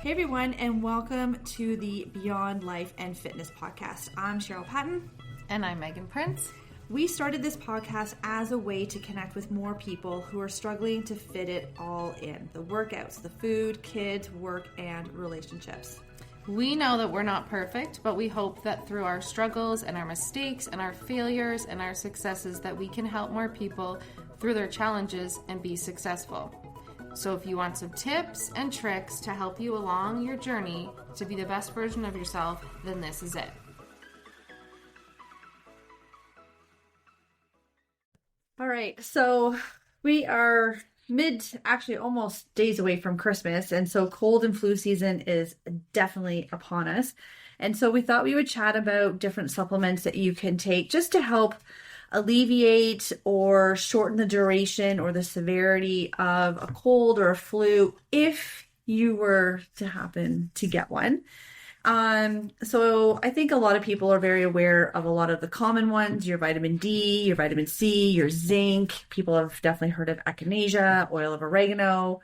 Hey everyone, and welcome to the Beyond Life and Fitness podcast. I'm Cheryl Patton. And I'm Megan Prince. We started this podcast as a way to connect with more people who are struggling to fit it all in. The workouts, the food, kids, work, and relationships. We know that we're not perfect, but we hope that through our struggles and our mistakes and our failures and our successes that we can help more people through their challenges and be successful. So if you want some tips and tricks to help you along your journey to be the best version of yourself, then this is it. All right, so we are almost days away from Christmas, and so cold and flu season is definitely upon us. And so we thought we would chat about different supplements that you can take just to help alleviate or shorten the duration or the severity of a cold or a flu if you were to happen to get one. So I think a lot of people are very aware of a lot of the common ones, your vitamin D, your vitamin C, your zinc. People have definitely heard of echinacea, oil of oregano.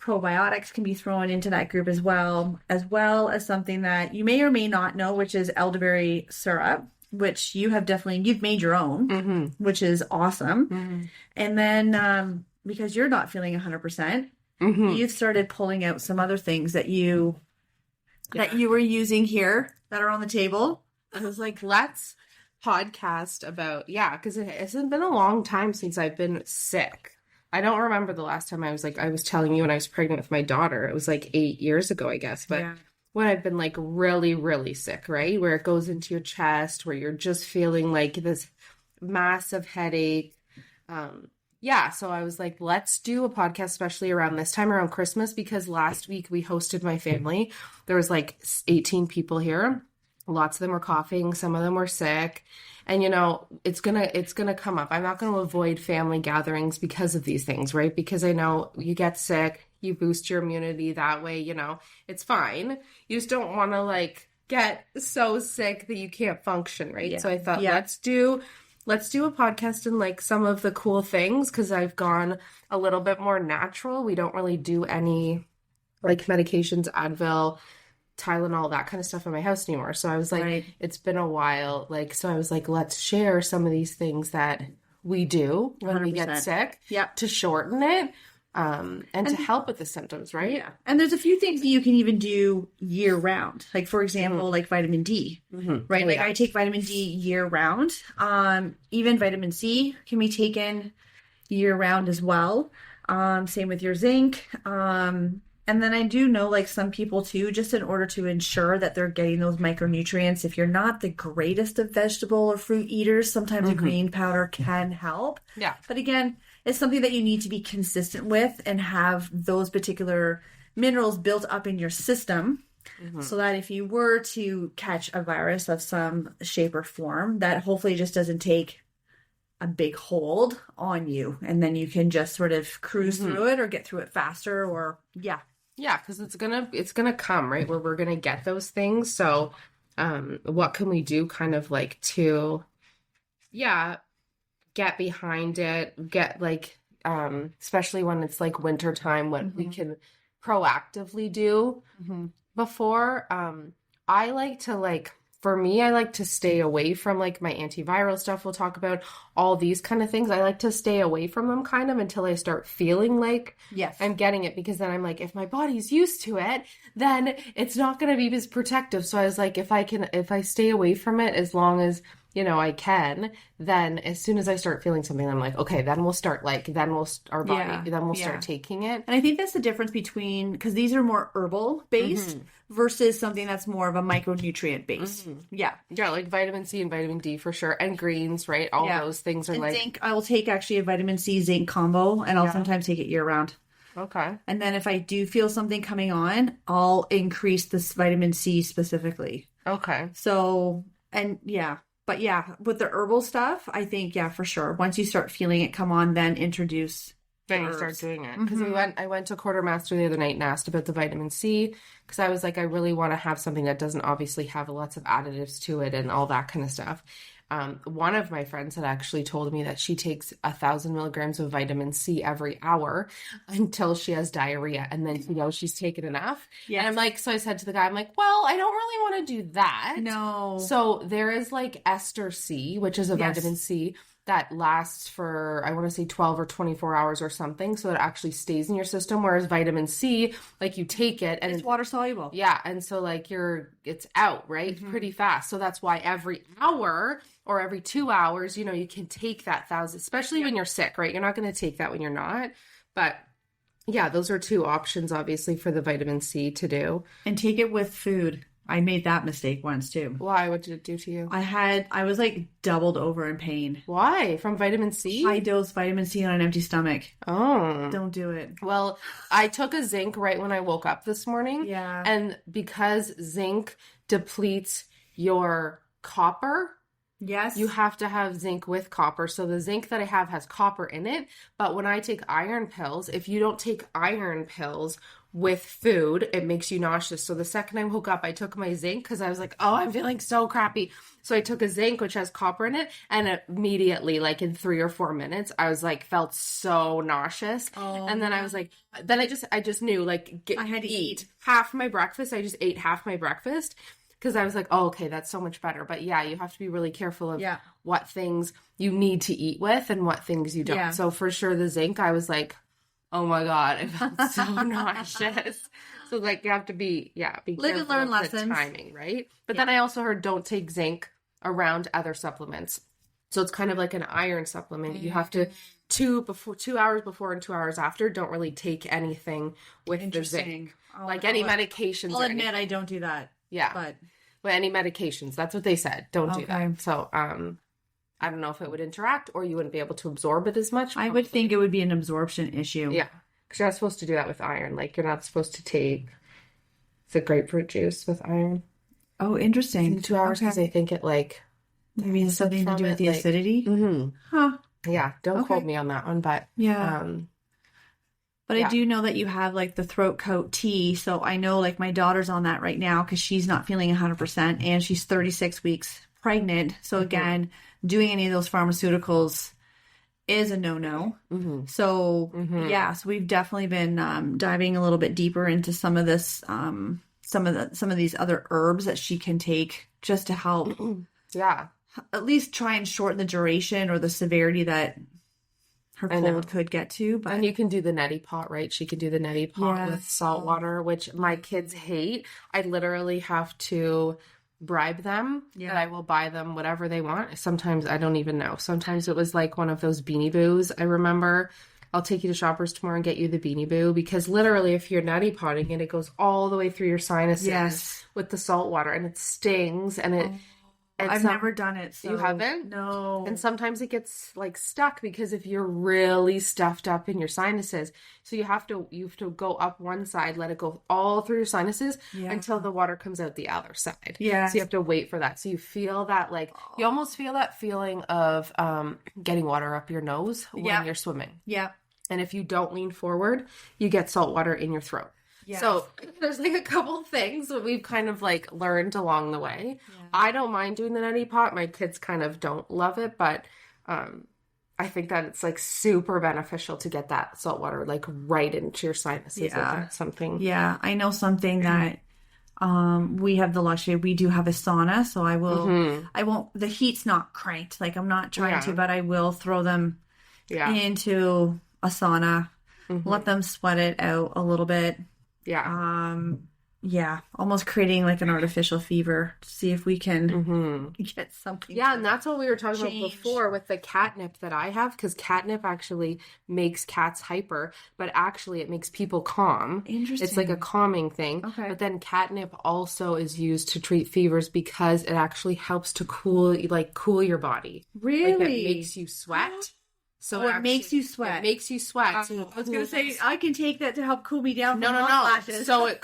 Probiotics can be thrown into that group as well as something that you may or may not know, which is elderberry syrup, which you've made your own, which is awesome. And then, because you're not feeling 100%, you've started pulling out some other things that you were using here that are on the table. I was like, let's podcast about, because it hasn't been a long time since I've been sick. I don't remember the last time I was telling you when I was pregnant with my daughter. It was like 8 years ago, I guess. But when I've been like really, really sick, right? Where it goes into your chest, where you're just feeling like this massive headache. So I was like, let's do a podcast, especially around this time, around Christmas, because last week we hosted my family. There was like 18 people here. Lots of them were coughing. Some of them were sick. And, it's gonna come up. I'm not going to avoid family gatherings because of these things, right? Because I know you get sick, you boost your immunity that way, it's fine. You just don't want to get so sick that you can't function, right? So I thought, let's do a podcast and some of the cool things, because I've gone a little bit more natural. We don't really do any medications, Advil, Tylenol, that kind of stuff in my house anymore. So I was like, It's been a while. So I was like, let's share some of these things that we do when 100%. we get sick to shorten it. And to help with the symptoms, right? Yeah. And there's a few things that you can even do year round. Like, for example, vitamin D, right? I take vitamin D year round. Even vitamin C can be taken year round as well. Same with your zinc. And then I do know some people too, just in order to ensure that they're getting those micronutrients, if you're not the greatest of vegetable or fruit eaters, sometimes a green powder can help. Yeah. But again, it's something that you need to be consistent with and have those particular minerals built up in your system so that if you were to catch a virus of some shape or form, that hopefully just doesn't take a big hold on you, and then you can just sort of cruise through it or get through it faster or because it's gonna come, right, where we're gonna get those things. So what can we do kind of to get behind it, get especially when it's winter time, what we can proactively do before. I like to for me, I like to stay away from my antiviral stuff. We'll talk about all these kind of things. I like to stay away from them kind of until I start feeling I'm getting it, because then I'm if my body's used to it, then it's not going to be as protective. So I was like, if I stay away from it as long as I can, then as soon as I start feeling something, I'm like, okay, then we'll start start taking it. And I think that's the difference between, because these are more herbal based versus something that's more of a micronutrient based. Yeah, vitamin C and vitamin D for sure, and greens, right? All those things are and zinc. I will take actually a vitamin C zinc combo, and I'll sometimes take it year round. Okay. And then if I do feel something coming on, I'll increase this vitamin C specifically. Okay. So, but with the herbal stuff, I think, for sure. Once you start feeling it come on, then introduce Then you start doing it. Because I went to Quartermaster the other night and asked about the vitamin C, because I was like, I really want to have something that doesn't obviously have lots of additives to it and all that kind of stuff. One of my friends had actually told me that she takes 1,000 milligrams of vitamin C every hour until she has diarrhea, and then she knows she's taken enough. Yes. And I'm like, so I said to the guy, I'm like, well, I don't really want to do that. No. So there is like ester C, which is a vitamin C that lasts for, I want to say 12 or 24 hours or something. So it actually stays in your system. Whereas vitamin C, like you take it and it's water soluble. Yeah. And so like it's out, right? Pretty fast. So that's why every hour or every 2 hours, you know, you can take that 1,000, especially when you're sick, right? You're not going to take that when you're not. But yeah, those are two options, obviously, for the vitamin C to do. And take it with food. I made that mistake once too. Why? What did it do to you? I was like doubled over in pain. Why? From vitamin C? High dose vitamin C on an empty stomach. Oh. Don't do it. Well, I took a zinc right when I woke up this morning. Yeah. And because zinc depletes your copper, yes, you have to have zinc with copper. So the zinc that I have has copper in it. But when I take iron pills, if you don't take iron pills with food, it makes you nauseous. So the second I woke up, I took my zinc because I was like, oh, I'm feeling so crappy. So I took a zinc, which has copper in it. And immediately, like in 3 or 4 minutes, I was like, felt so nauseous. Oh. And then I was like, then I just knew like, I had to eat half my breakfast. I just ate half my breakfast. Because I was like, oh, okay, that's so much better. But yeah, you have to be really careful of what things you need to eat with and what things you don't. Yeah. So for sure, the zinc, I was like, oh my God, I felt so nauseous. So like you have to be live and learn lessons. The timing, right? But then I also heard don't take zinc around other supplements. So it's kind of like an iron supplement. You have to 2 hours before and 2 hours after. Don't really take anything with the zinc, like any medications. I'll admit I don't do that. Yeah. But any medications, that's what they said. Don't do that. So, I don't know if it would interact or you wouldn't be able to absorb it as much. I would think it would be an absorption issue. Yeah. Because you're not supposed to do that with iron. Like, you're not supposed to take the grapefruit juice with iron. Oh, interesting. In 2 hours because I think it like... Maybe it's something to do with the acidity? Mm-hmm. Huh. Yeah. Don't quote me on that one, but... Yeah. But I do know that you have like the throat coat tea. So I know like my daughter's on that right now because she's not feeling 100% and she's 36 weeks pregnant. So again, doing any of those pharmaceuticals is a no-no. So so we've definitely been diving a little bit deeper into some of this, some of these other herbs that she can take just to help. At least try and shorten the duration or the severity that her cold could get to. But and you can do the neti pot, right? She can do the neti pot with salt water, which my kids hate. I literally have to bribe them that I will buy them whatever they want. Sometimes I don't even know. Sometimes it was like one of those Beanie Boos. I remember I'll take you to Shoppers tomorrow and get you the Beanie Boo because literally if you're neti potting it, it goes all the way through your sinuses with the salt water and it stings and it... I've never done it. So you haven't? No. And sometimes it gets like stuck because if you're really stuffed up in your sinuses, so you have to go up one side, let it go all through your sinuses until the water comes out the other side. Yeah. So you have to wait for that. So you feel that like you almost feel that feeling of getting water up your nose when you're swimming. Yeah. And if you don't lean forward, you get salt water in your throat. Yes. So there's like a couple things that we've kind of like learned along the way. Yeah. I don't mind doing the neti pot. My kids kind of don't love it, but I think that it's like super beneficial to get that salt water like right into your sinuses. Yeah. That's something. Yeah. I know something that we have the luxury. We do have a sauna, so I will, I won't, the heat's not cranked. Like I'm not trying to, but I will throw them into a sauna, let them sweat it out a little bit. Almost creating like an artificial fever to see if we can get something. Yeah, and that's what we were talking about before with the catnip that I have, because catnip actually makes cats hyper, but actually it makes people calm. Interesting. It's like a calming thing. Okay. But then catnip also is used to treat fevers because it actually helps to cool your body. Really? Like it makes you sweat. So it makes you sweat. It makes you sweat. I was going to say, I can take that to help cool me down. No. So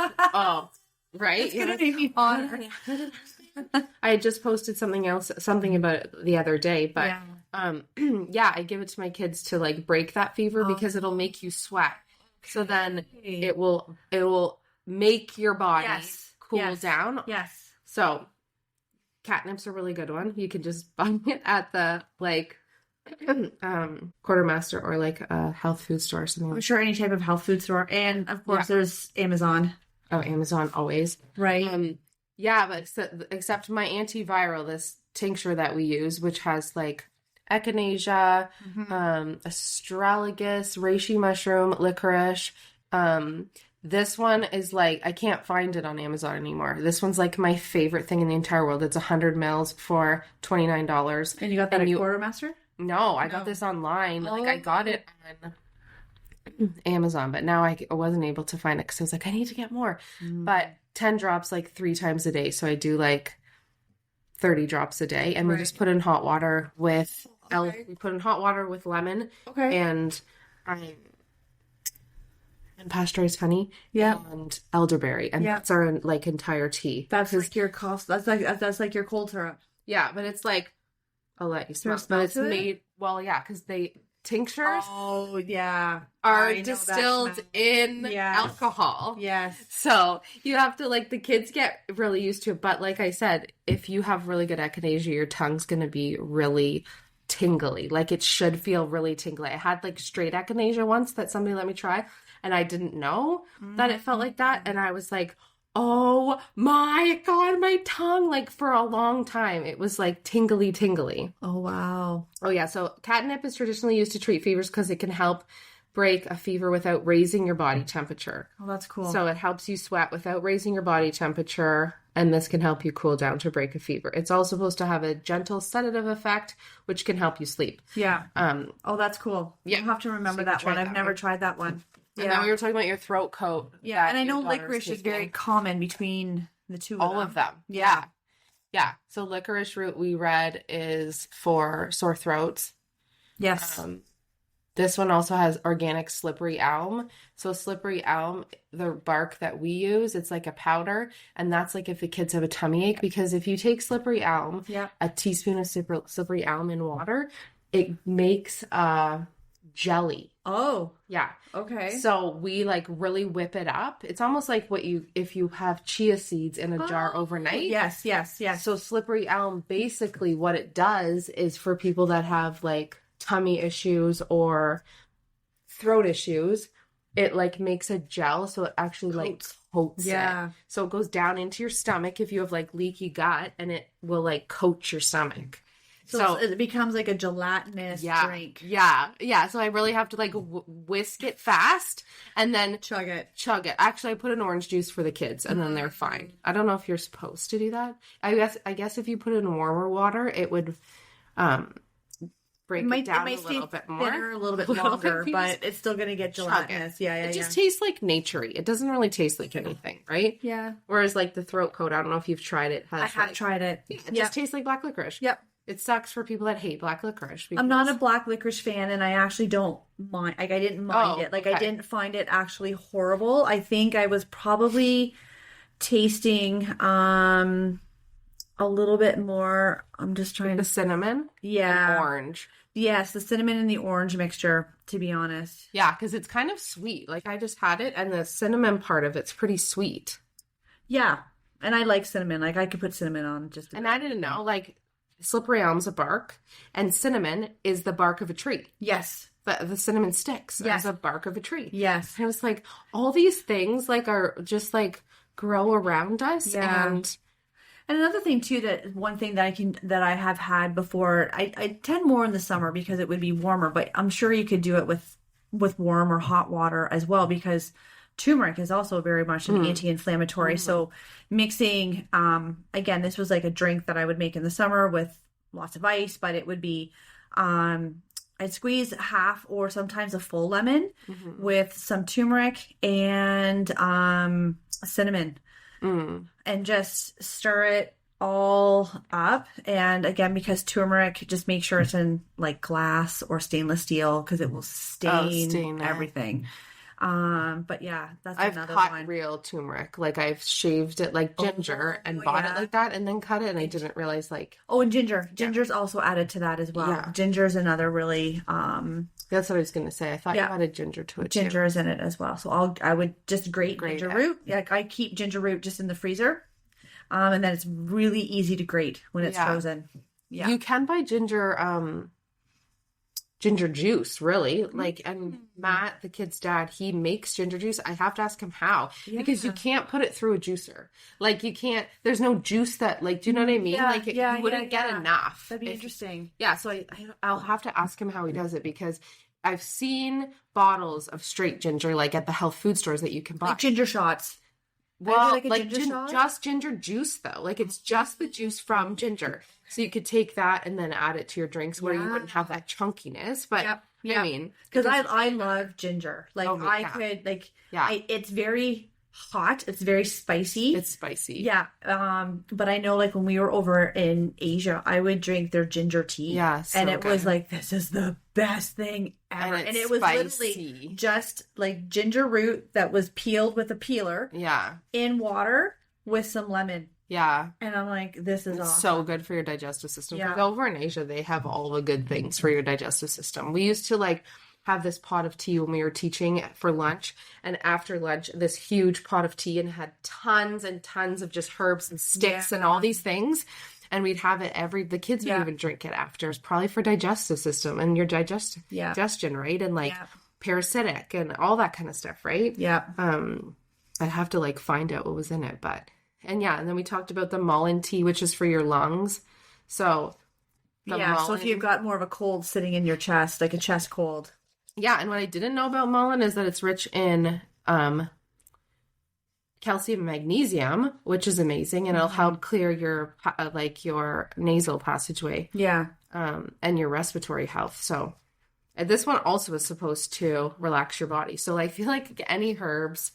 right? It's going to make me hotter. I had just posted something about it the other day, but I give it to my kids to like break that fever because it'll make you sweat. So then it will make your body cool down. Yes. So Catnip's a really good one. You can just buy it at the like quartermaster or like a health food store or something. I'm sure any type of health food store. And of course there's Amazon. Oh, Amazon always. Right. Yeah, but except my antiviral, this tincture that we use, which has like echinacea, astragalus, reishi mushroom, licorice. This one is like, I can't find it on Amazon anymore. This one's like my favorite thing in the entire world. It's 100 mils for $29. And you got that at Quartermaster? No, I got this online. Like I got it on Amazon, but now I wasn't able to find it because I was like, I need to get more. But 10 drops like 3 times a day. So I do like 30 drops a day. And we just put in hot water with we put in hot water with lemon and pasteurized honey and elderberry. And that's our like entire tea. That's like your that's like your cold syrup. Yeah, but it's like I'll let you smell. But it's made because tinctures are distilled in alcohol. Yes. So you have to like the kids get really used to it. But like I said, if you have really good echinacea, your tongue's gonna be really tingly. Like it should feel really tingly. I had like straight echinacea once that somebody let me try, and I didn't know that it felt like that. And I was like, oh my God, my tongue, like for a long time, it was like tingly. Oh, wow. Oh, yeah. So catnip is traditionally used to treat fevers because it can help break a fever without raising your body temperature. Oh, that's cool. So it helps you sweat without raising your body temperature, and this can help you cool down to break a fever. It's also supposed to have a gentle sedative effect, which can help you sleep. Yeah. Oh, that's cool. Yeah. I'll have to remember that one. I've never tried that one. And then we were talking about your throat coat. Yeah, and I know licorice is very common between the two of them. Yeah. So licorice root, we read, is for sore throats. Yes. This one also has organic slippery elm. So slippery elm, the bark that we use, it's like a powder, and that's like if the kids have a tummy ache, because if you take slippery elm, a teaspoon of slippery elm in water, it makes jelly. Oh. Yeah. Okay. So we like really whip it up. It's almost like if you have chia seeds in a jar overnight. Yes. So slippery elm, basically what it does is for people that have like tummy issues or throat issues, it like makes a gel. So it actually like coats it. So it goes down into your stomach if you have like leaky gut, and it will like coat your stomach. So it becomes like a gelatinous drink. Yeah. So I really have to like whisk it fast and then chug it. Actually, I put in orange juice for the kids, and then they're fine. I don't know if you're supposed to do that. I guess if you put it in warmer water, it would break it down a little bit more, a little bit longer, but it's still going to get gelatinous. It just tastes like naturey. It doesn't really taste like anything, right? Yeah. Whereas like the throat coat, I don't know if you've tried it. I have tried it. It just tastes like black licorice. Yep. It sucks for people that hate black licorice. I'm not a black licorice fan, and I actually don't mind. Like, I didn't mind it. Like, I didn't find it actually horrible. I think I was probably tasting a little bit more. I'm just trying the cinnamon. Yeah. And orange. Yes, the cinnamon and the orange mixture, to be honest. Yeah, because it's kind of sweet. Like, I just had it, and the cinnamon part of it's pretty sweet. Yeah. And I like cinnamon. Like, I could put cinnamon on just And I didn't know, like, slippery elm's a bark, and cinnamon is the bark of a tree. Yes. The cinnamon sticks is a bark of a tree. Yes. And I was like, all these things, like, are just, like, grow around us. Yeah. And another thing, too, one thing that I have had before, I tend more in the summer because it would be warmer, but I'm sure you could do it with warm or hot water as well, because turmeric is also very much an anti-inflammatory. So mixing, again, this was like a drink that I would make in the summer with lots of ice, but it would be, I'd squeeze half or sometimes a full lemon with some turmeric and cinnamon and just stir it all up. And again, because turmeric, just make sure it's in like glass or stainless steel, because it will stain everything. But yeah, that's another one. I've caught real turmeric. Like, I've shaved it like ginger and bought it like that, and then cut it, and I didn't realize like. Oh, and ginger. Ginger's also added to that as well. Yeah. Ginger's another really. That's what I was gonna say. I thought you added ginger to it. Ginger is in it as well. So I would just grate ginger root. Like, I keep ginger root just in the freezer. And then it's really easy to grate when it's frozen. Yeah. You can buy ginger juice, really. Like, and Matt, the kid's dad, he makes ginger juice. I have to ask him how, because you can't put it through a juicer. Like, you can't, there's no juice that, like, do you know what I mean? Like, you wouldn't get enough. That'd be interesting. Yeah, so I'll have to ask him how he does it, because I've seen bottles of straight ginger, like at the health food stores that you can buy. Like ginger shots. Well, like just ginger juice, though. Like, it's just the juice from ginger. So you could take that and then add it to your drinks where you wouldn't have that chunkiness. But I mean, because I love ginger. Like, could, like, it's very hot. It's very spicy. It's spicy. Yeah. But I know, like, when we were over in Asia, I would drink their ginger tea. Yeah. So and it was like, this is the best thing ever. And it was literally just like ginger root that was peeled with a peeler. Yeah. In water with some lemon. Yeah. And I'm like, this is awesome. So good for your digestive system. Yeah. Over in Asia, they have all the good things for your digestive system. We used to, like, have this pot of tea when we were teaching for lunch, and after lunch, this huge pot of tea, and had tons and tons of just herbs and sticks and all these things. And we'd have it the kids would even drink it after. It's probably for digestive system and your digestion, right? And like parasitic and all that kind of stuff, right? Yeah. I'd have to like find out what was in it, and then we talked about the mullein tea, which is for your lungs. So so if you've got more of a cold sitting in your chest, like a chest cold. Yeah, and what I didn't know about mullein is that it's rich in calcium and magnesium, which is amazing, and it'll help clear your your nasal passageway. Yeah. And your respiratory health. So this one also is supposed to relax your body. So I feel like any herbs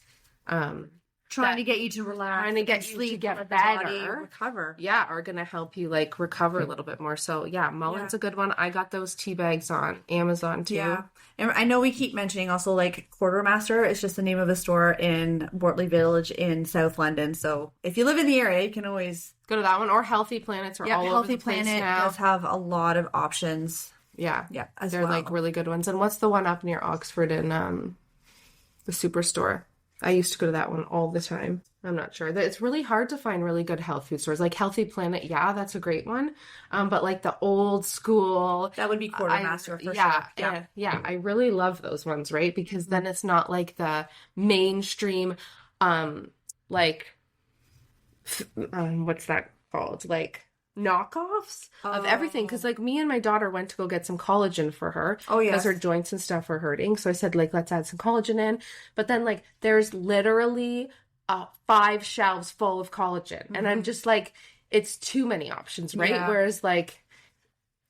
trying to get you to relax, trying to get you to get better, recover. Yeah, are going to help you like recover a little bit more. So yeah, mullein's a good one. I got those tea bags on Amazon too. Yeah, and I know we keep mentioning also like Quartermaster. It's just the name of a store in Wortley Village in South London. So if you live in the area, you can always go to that one, or Healthy Planets. Or all Healthy over the place Planet now. does have a lot of options. Yeah, they're like really good ones. And what's the one up near Oxford in the Superstore? I used to go to that one all the time. I'm not sure. It's really hard to find really good health food stores. Like Healthy Planet, that's a great one. But like the old school... That would be Quartermaster for sure. Yeah, I really love those ones, right? Because then it's not like the mainstream, what's that called? Like... knockoffs of everything, because like me and my daughter went to go get some collagen for her because her joints and stuff are hurting, so I said like let's add some collagen in, but then like there's literally 5 shelves full of collagen and I'm just like, it's too many options, right? Whereas like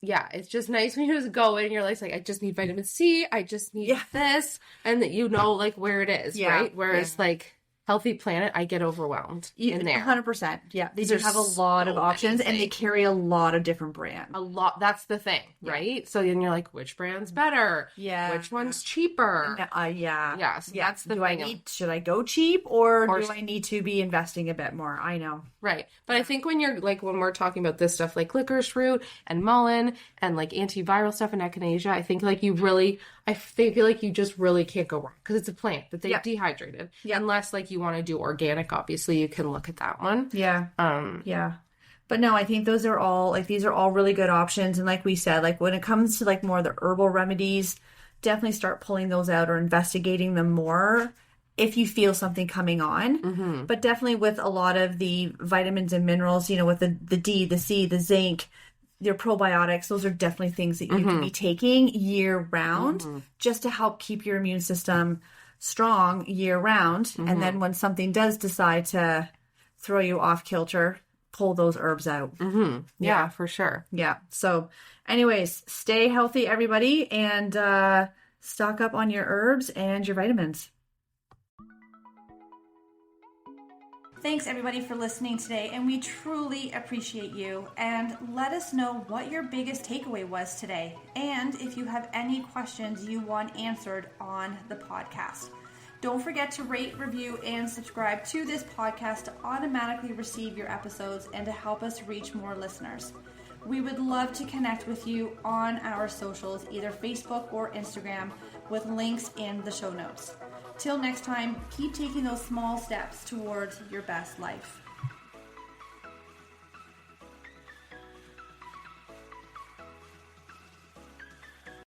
it's just nice when you just go in and you're like I just need vitamin C, I just need this, and that you know like where it is, right? Whereas like Healthy Planet, I get overwhelmed in there. 100%. Yeah. They do have a lot of options and they carry a lot of different brands. A lot. That's the thing, right? So then you're like, which brand's better? Yeah. Which one's cheaper? Yeah. So that's the thing. Should I go cheap or do I need to be investing a bit more? I know. Right. But I think when you're like, when we're talking about this stuff like licorice root and mullein and like antiviral stuff and echinacea, I think like you really, I feel like you just really can't go wrong because it's a plant that they've dehydrated. Yeah. Unless like you want to do organic, obviously you can look at that one. Yeah. But no, I think these are all really good options. And like we said, like when it comes to like more of the herbal remedies, definitely start pulling those out or investigating them more if you feel something coming on. Mm-hmm. But definitely with a lot of the vitamins and minerals, you know, with the D, the C, the zinc, your probiotics, those are definitely things that you can be taking year round just to help keep your immune system strong year round. And then when something does decide to throw you off kilter, pull those herbs out. Yeah, for sure. Yeah. So anyways, stay healthy, everybody, and stock up on your herbs and your vitamins. Thanks everybody for listening today, and we truly appreciate you. And let us know what your biggest takeaway was today, and if you have any questions you want answered on the podcast. Don't forget to rate, review, and subscribe to this podcast to automatically receive your episodes and to help us reach more listeners. We would love to connect with you on our socials, either Facebook or Instagram, with links in the show notes. Till next time, keep taking those small steps towards your best life.